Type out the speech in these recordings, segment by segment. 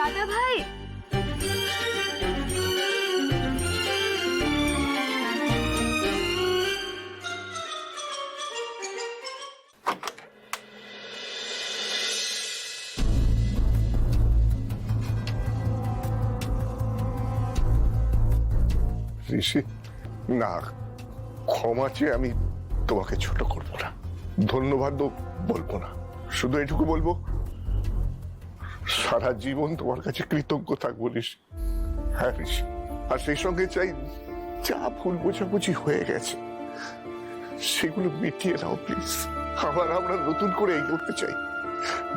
দাদা ভাই, ঋষি, না, ক্ষমা চেয়ে আমি তোমাকে ছোট করবো না, ধন্যবাদও বলবো না, শুধু এটুকু বলবো সারা জীবন তোমার কাছে কৃতজ্ঞ থাকবো ঋষি। হ্যাঁ ঋষি, আর সেই সঙ্গে চাই যা ভুল বোঝাবুঝি হয়ে গেছে সেগুলো মিটিয়ে নাও প্লিজ। আবার আমরা নতুন করে এগোতে চাই।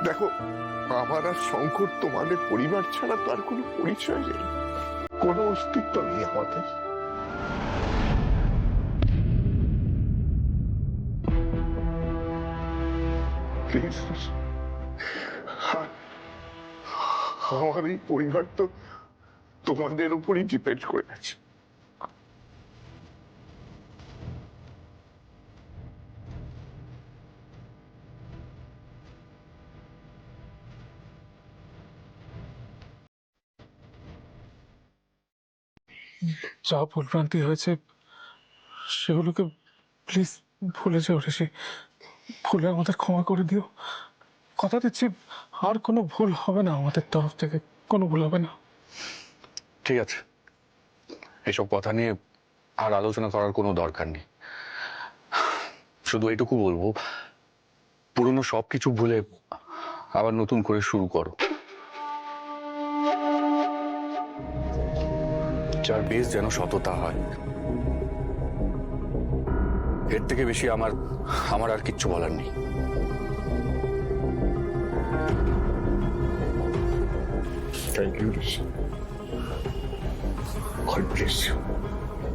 দেখো, আমার আর শঙ্কর তোমাদের পরিবার ছাড়া তো আর কোনো পরিচয় নেই, কোনো অস্তিত্ব নেই আমাদের। প্লিজ, আমার এই পরিবার তো তোমাদের উপরই ডিপেন্ড করে আছে। যা ভুলভ্রান্তি হয়েছে সেগুলোকে প্লিজ ভুলে যাও ঋষি, ভুলে আমাদের ক্ষমা করে দিও। কথা দিচ্ছি আর কোনো ভুল হবে না, আমাদের তরফ থেকে কোনো ভুল হবে না। ঠিক আছে, এসব কথা নিয়ে আর আলোচনা করার কোনো দরকার নেই। শুধু এইটুকু বলবো, পুরনো সবকিছু ভুলে আবার নতুন করে শুরু করো। যার বেশ যেন সততা হয়। এর থেকে বেশি আমার আর কিচ্ছু বলার নেই। Thank you Rishi, God bless you.